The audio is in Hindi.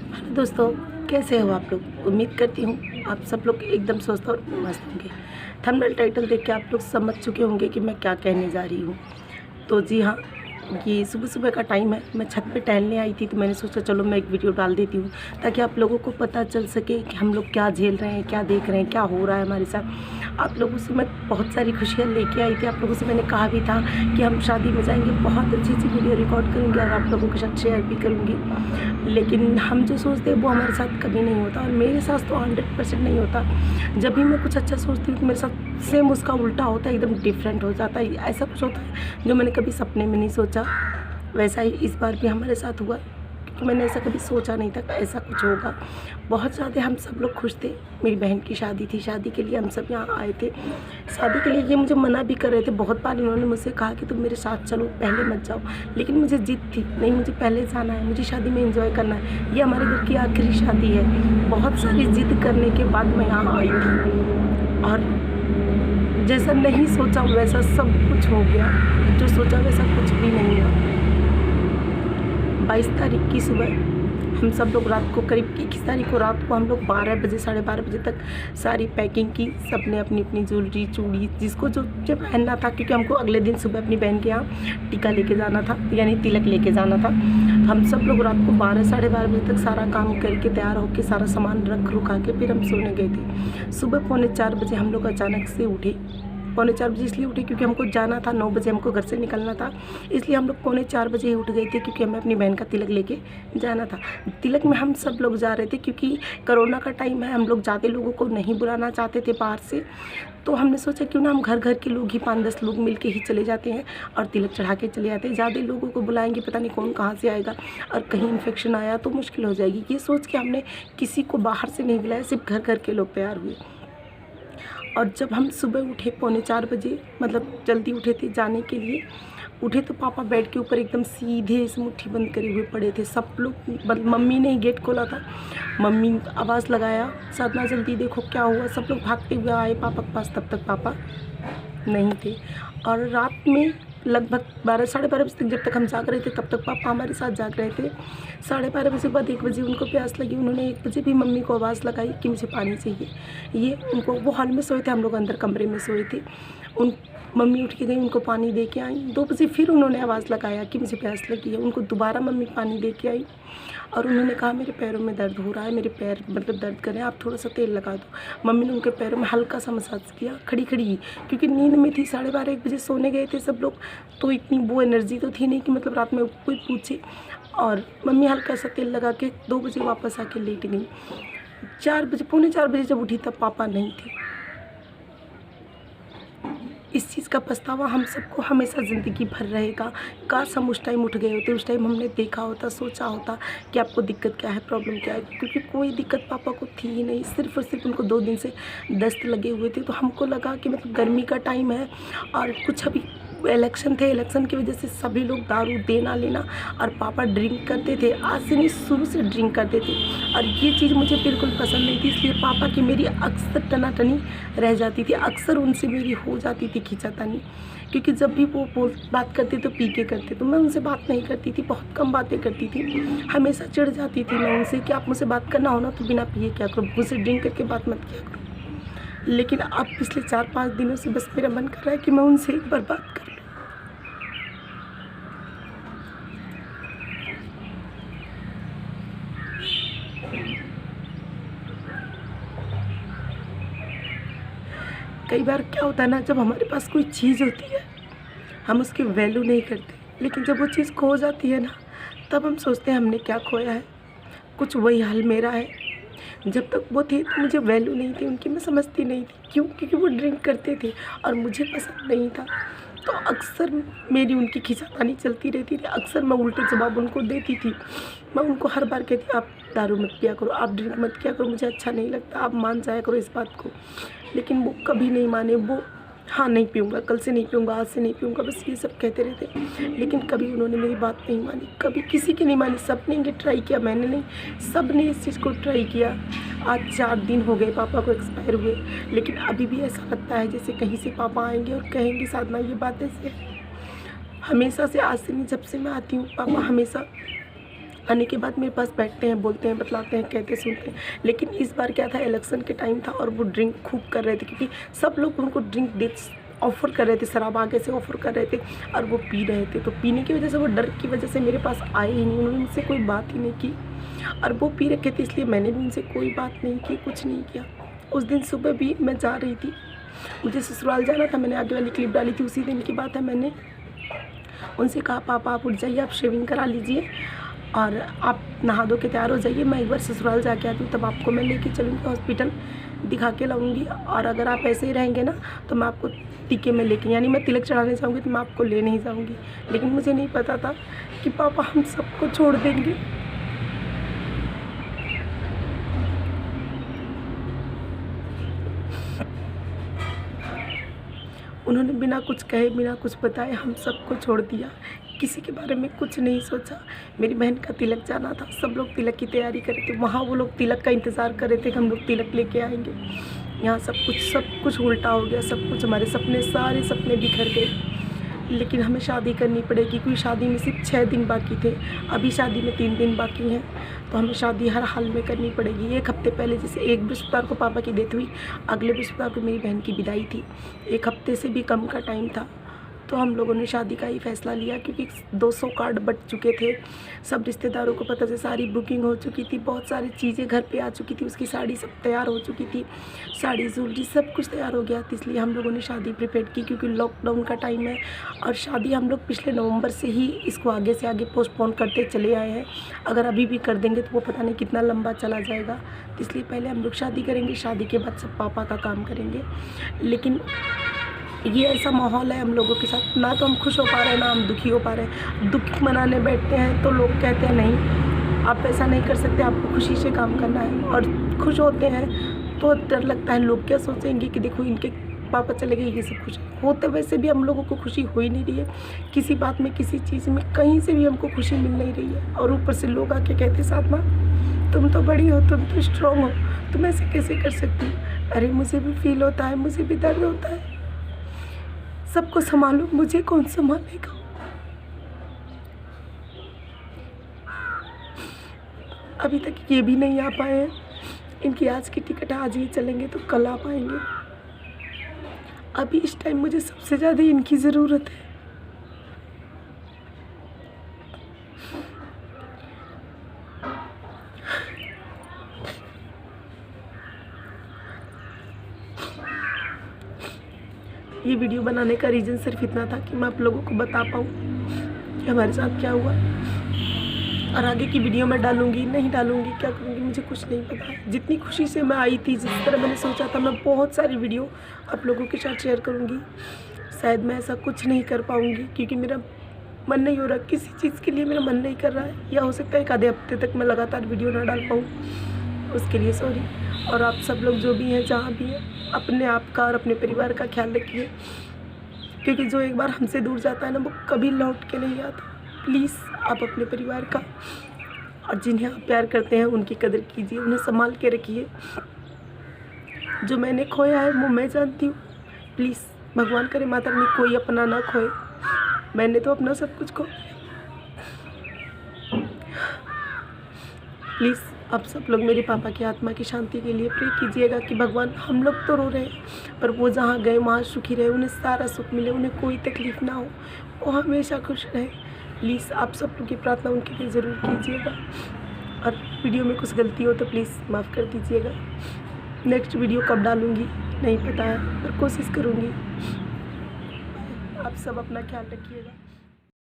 हेलो दोस्तों, कैसे हो आप लोग। उम्मीद करती हूँ आप सब लोग एकदम स्वस्थ और मस्त होंगे। थंबनेल टाइटल देख के आप लोग समझ चुके होंगे कि मैं क्या कहने जा रही हूँ। तो जी हाँ, ये सुबह सुबह का टाइम है। मैं छत पे टहलने आई थी तो मैंने सोचा चलो मैं एक वीडियो डाल देती हूँ ताकि आप लोगों को पता चल सके कि हम लोग क्या झेल रहे हैं, क्या देख रहे हैं, क्या हो रहा है हमारे साथ। आप लोगों से मैं बहुत सारी खुशियाँ लेके आई थी। आप लोगों से मैंने कहा भी था कि हम शादी में जाएंगे, बहुत अच्छी अच्छी वीडियो रिकॉर्ड करूँगी और आप लोगों के साथ शेयर भी करूँगी। लेकिन हम जो सोचते हैं वो हमारे साथ कभी नहीं होता, और मेरे साथ तो 100% नहीं होता। जब भी मैं कुछ अच्छा सोचती हूँ तो मेरे साथ सेम उसका उल्टा होता है, एकदम डिफरेंट हो जाता है। ऐसा कुछ होता है जो मैंने कभी सपने में नहीं सोचा। वैसा ही इस बार भी हमारे साथ हुआ, क्योंकि मैंने ऐसा कभी सोचा नहीं था कि ऐसा कुछ होगा। बहुत ज़्यादा हम सब लोग खुश थे। मेरी बहन की शादी थी, शादी के लिए हम सब यहाँ आए थे। शादी के लिए ये मुझे मना भी कर रहे थे बहुत बार। इन्होंने मुझसे कहा कि तुम मेरे साथ चलो, पहले मत जाओ। लेकिन मुझे जिद थी, नहीं मुझे पहले जाना है, मुझे शादी में एंजॉय करना है। ये हमारे घर की आखिरी शादी है। बहुत सारी जिद करने के बाद मैं यहाँ आई थी, और जैसा नहीं सोचा वैसा सब कुछ हो गया, जो सोचा वैसा कुछ भी नहीं हुआ। 22 तारीख की सुबह हम सब लोग रात को करीब 21 तारीख को रात को हम लोग 12 बजे 12:30 बजे तक सारी पैकिंग की। सबने अपनी अपनी ज्वेलरी, चूड़ी, जिसको जो जो पहनना था, क्योंकि हमको अगले दिन सुबह अपनी बहन के यहाँ टीका लेके जाना था, यानी तिलक लेके जाना था। हम सब लोग रात को 12 12:30 बजे तक सारा काम करके तैयार होकर सारा सामान रख रुखा के फिर हम सोने गए थे। सुबह 3:45 बजे हम लोग अचानक से उठे। 3:45 बजे इसलिए उठे क्योंकि हमको जाना था, 9 बजे हमको घर से निकलना था। इसलिए हम लोग 3:45 बजे ही उठ गए थे, क्योंकि हमें अपनी बहन का तिलक लेके जाना था। तिलक में हम सब लोग जा रहे थे क्योंकि कोरोना का टाइम है, हम लोग ज़्यादा लोगों को नहीं बुलाना चाहते थे बाहर से। तो हमने सोचा क्यों ना हम घर घर के लोग ही 5-10 लोग मिल के ही चले जाते हैं और तिलक चढ़ा के चले जाते हैं। ज़्यादा लोगों को बुलाएंगे पता नहीं कौन कहाँ से आएगा, और कहीं इन्फेक्शन आया तो मुश्किल हो जाएगी। ये सोच के हमने किसी को बाहर से नहीं बुलाया, सिर्फ घर घर के लोग तैयार हुए। और जब हम सुबह उठे 3:45 बजे, मतलब जल्दी उठे थे जाने के लिए, उठे तो पापा बेड के ऊपर एकदम सीधे से मुट्ठी बंद करे हुए पड़े थे। सब लोग, मम्मी ने ही गेट खोला था। मम्मी आवाज़ लगाया, साधना जल्दी देखो क्या हुआ। सब लोग भागते हुए आए पापा के पास, तब तक पापा नहीं थे। और रात में लगभग 12 12:30 बजे तक, जब तक हम जाग रहे थे तब तक पापा हमारे साथ जाग रहे थे। 12:30 बजे के बाद 1 बजे उनको प्यास लगी। उन्होंने 1 बजे भी मम्मी को आवाज़ लगाई कि मुझे पानी चाहिए। ये उनको, वो हॉल में सोए थे, हम लोग अंदर कमरे में सोए थे। मम्मी उठ के गई, उनको पानी दे के आई। 2 बजे फिर उन्होंने आवाज़ लगाया कि मुझे प्यास लगी है। उनको दोबारा मम्मी पानी दे के आई, और उन्होंने कहा मेरे पैरों में दर्द हो रहा है, मेरे पैर मतलब दर्द कर रहे हैं, आप थोड़ा सा तेल लगा दो। मम्मी ने उनके पैरों में हल्का सा मसाज किया, खड़ी खड़ी ही, क्योंकि नींद में थी। 12:30 1 बजे सोने गए थे सब लोग, तो इतनी वो एनर्जी तो थी नहीं कि मतलब रात में कोई पूछे। और मम्मी हल्का सा तेल लगा के 2 बजे वापस आके लेट गई। 4 बजे, 3:45 बजे जब उठी तब पापा नहीं थे। इस चीज़ का पछतावा हम सबको हमेशा ज़िंदगी भर रहेगा। काश हम उस टाइम उठ गए होते, उस टाइम हमने देखा होता, सोचा होता कि आपको दिक्कत क्या है, प्रॉब्लम क्या है। क्योंकि कोई दिक्कत पापा को थी ही नहीं, सिर्फ और सिर्फ उनको 2 दिन से दस्त लगे हुए थे। तो हमको लगा कि मतलब गर्मी का टाइम है और कुछ अभी इलेक्शन थे, इलेक्शन की वजह से सभी लोग दारू देना लेना, और पापा ड्रिंक करते थे। आज से नहीं, शुरू से ड्रिंक करते थे, और ये चीज़ मुझे बिल्कुल पसंद नहीं थी। इसलिए पापा की मेरी अक्सर टनाटनी रह जाती थी, अक्सर उनसे मेरी हो जाती थी खींचातानी। क्योंकि जब भी वो बात करते तो पी के करते, तो मैं उनसे बात नहीं करती थी, बहुत कम बातें करती थी। हमेशा चिढ़ जाती थी मैं उनसे कि आप मुझसे बात करना हो ना तो बिना पिए क्या करो, मुझसे ड्रिंक करके बात मत किया करो। लेकिन अब पिछले 4-5 दिनों से बस मेरा मन कर रहा है कि मैं उनसे एक बार बात कर लूँ। कई बार क्या होता है ना, जब हमारे पास कोई चीज़ होती है हम उसकी वैल्यू नहीं करते, लेकिन जब वो चीज़ खो जाती है ना, तब हम सोचते हैं हमने क्या खोया है। कुछ वही हाल मेरा है। जब तक वो थे तो मुझे वैल्यू नहीं थी उनकी, मैं समझती नहीं थी। क्यों? क्योंकि वो ड्रिंक करते थे और मुझे पसंद नहीं था। तो अक्सर मेरी उनकी खींचातानी चलती रहती थी, अक्सर मैं उल्टे जवाब उनको देती थी। मैं उनको हर बार कहती आप दारू मत पिया करो, आप ड्रिंक मत किया करो, मुझे अच्छा नहीं लगता, आप मान जाया करो इस बात को। लेकिन वो कभी नहीं माने। वो हाँ नहीं पीऊँगा, कल से नहीं पीऊँगा, आज से नहीं पीऊँगा, बस ये सब कहते रहते। लेकिन कभी उन्होंने मेरी बात नहीं मानी, कभी किसी की नहीं मानी। सब ने ये ट्राई किया, मैंने नहीं, सब ने इस चीज़ को ट्राई किया। आज 4 दिन हो गए पापा को एक्सपायर हुए, लेकिन अभी भी ऐसा लगता है जैसे कहीं से पापा आएंगे और कहेंगे साधना ये बातें से। हमेशा से, आज से नहीं, जब से मैं आती हूँ पापा हमेशा आने के बाद मेरे पास बैठते हैं, बोलते हैं, बतलाते हैं, कहते सुनते हैं। लेकिन इस बार क्या था, इलेक्शन के टाइम था और वो ड्रिंक खूब कर रहे थे, क्योंकि सब लोग उनको ड्रिंक दे ऑफ़र कर रहे थे, शराब आगे से ऑफ़र कर रहे थे और वो पी रहे थे। तो पीने की वजह से, वो डर की वजह से मेरे पास आए ही नहीं, उन्होंने मुझसे कोई बात ही नहीं की और वो पी रखे थे, इसलिए मैंने भी उनसे कोई बात नहीं की, कुछ नहीं किया। उस दिन सुबह भी मैं जा रही थी, मुझे ससुराल जाना था, मैंने आगे वाली क्लिप डाली थी, उसी दिन की बात है। मैंने उनसे कहा, पापा आप उठ जाइए, आप शेविंग करा लीजिए और आप नहा धो के तैयार हो जाइए, मैं एक बार ससुराल जाके आती हूँ, तब आपको मैं लेके चलूँगी हॉस्पिटल, दिखा के लाऊंगी। और अगर आप ऐसे ही रहेंगे ना तो मैं आपको टीके में लेके, यानी मैं तिलक चढ़ाने जाऊँगी तो मैं आपको ले नहीं जाऊँगी। लेकिन मुझे नहीं पता था कि पापा हम सबको छोड़ देंगे। उन्होंने बिना कुछ कहे, बिना कुछ बताए हम सबको छोड़ दिया, किसी के बारे में कुछ नहीं सोचा। मेरी बहन का तिलक जाना था, सब लोग तिलक की तैयारी कर रहे थे, वहाँ वो लोग तिलक का इंतज़ार कर रहे थे कि हम लोग तिलक लेके आएंगे। यहाँ सब कुछ उल्टा हो गया, सब कुछ, हमारे सपने, सारे सपने बिखर गए। लेकिन हमें शादी करनी पड़ेगी, क्योंकि शादी में सिर्फ 6 दिन बाकी थे, अभी शादी में 3 दिन बाकी हैं, तो हमें शादी हर हाल में करनी पड़ेगी। 1 हफ्ते पहले, जैसे एक बृहस्पतिवार को पापा की डेथ हुई, अगले बृहस्पतिवार को मेरी बहन की विदाई थी, 1 हफ्ते से भी कम का टाइम था। तो हम लोगों ने शादी का ही फ़ैसला लिया, क्योंकि 200 कार्ड बट चुके थे, सब रिश्तेदारों को पता था, सारी बुकिंग हो चुकी थी, बहुत सारी चीज़ें घर पे आ चुकी थी, उसकी साड़ी सब तैयार हो चुकी थी, साड़ी ज्वेलरी सब कुछ तैयार हो गया था। इसलिए हम लोगों ने शादी प्रिपेयर की, क्योंकि लॉकडाउन का टाइम है और शादी हम लोग पिछले नवंबर से ही इसको आगे से आगे पोस्टपोन करते चले आए हैं। अगर अभी भी कर देंगे तो वो पता नहीं कितना लंबा चला जाएगा, तो इसलिए पहले हम लोग शादी करेंगे, शादी के बाद सब पापा का काम करेंगे। लेकिन ये ऐसा माहौल है हम लोगों के साथ, ना तो हम खुश हो पा रहे हैं, ना हम दुखी हो पा रहे हैं। दुख मनाने बैठते हैं तो लोग कहते हैं नहीं, आप ऐसा नहीं कर सकते, आपको खुशी से काम करना है। और खुश होते हैं तो डर लगता है, लोग क्या सोचेंगे कि देखो इनके पापा चले गए, ये सब खुश होते। वैसे भी हम लोगों को खुशी हो ही नहीं रही है, किसी बात में, किसी चीज़ में, कहीं से भी हमको खुशी मिल नहीं रही है। और ऊपर से लोग आके कहते, साधना तुम तो बड़ी हो, तुम तो स्ट्रॉन्ग हो, तुम ऐसे कैसे कर सकती हो। अरे मुझे भी फील होता है, मुझे भी दर्द होता है, सबको संभालो, मुझे कौन संभालेगा। अभी तक ये भी नहीं आ पाए हैं, इनकी आज की टिकट आज ही चलेंगे तो कल आ पाएंगे। अभी इस टाइम मुझे सबसे ज़्यादा इनकी ज़रूरत है। ये वीडियो बनाने का रीज़न सिर्फ इतना था कि मैं आप लोगों को बता पाऊँ कि हमारे साथ क्या हुआ। और आगे की वीडियो मैं डालूँगी, नहीं डालूँगी, क्या करूँगी, मुझे कुछ नहीं पता है। जितनी खुशी से मैं आई थी, जिस तरह मैंने सोचा था, मैं बहुत सारी वीडियो आप लोगों के साथ शेयर करूँगी। शायद मैं ऐसा कुछ नहीं कर पाऊँगी, क्योंकि मेरा मन नहीं हो रहा, किसी चीज़ के लिए मेरा मन नहीं कर रहा है, या हो सकता है एक आधे हफ्ते तक मैं लगातार वीडियो ना डाल पाऊँ, उसके लिए सॉरी। और आप सब लोग जो भी हैं, जहाँ भी हैं, अपने आप का और अपने परिवार का ख्याल रखिए, क्योंकि जो एक बार हमसे दूर जाता है ना, वो कभी लौट के नहीं आता। प्लीज़ आप अपने परिवार का और जिन्हें आप प्यार करते हैं उनकी कदर कीजिए, उन्हें संभाल के रखिए। जो मैंने खोया है वो मैं जानती हूँ। प्लीज़ भगवान करे माता रानी कोई अपना ना खोए, मैंने तो अपना सब कुछ खो दिया। प्लीज़ आप सब लोग मेरे पापा की आत्मा की शांति के लिए प्रे कीजिएगा कि भगवान, हम लोग तो रो रहे हैं पर वो जहाँ गए वहाँ सुखी रहे, उन्हें सारा सुख मिले, उन्हें कोई तकलीफ़ ना हो, वो हमेशा खुश रहे। प्लीज़ आप सब लोग की प्रार्थना उनके लिए ज़रूर कीजिएगा। और वीडियो में कुछ गलती हो तो प्लीज़ माफ़ कर दीजिएगा। नेक्स्ट वीडियो कब डालूँगी नहीं पता है, पर कोशिश करूँगी। आप सब अपना ख्याल रखिएगा।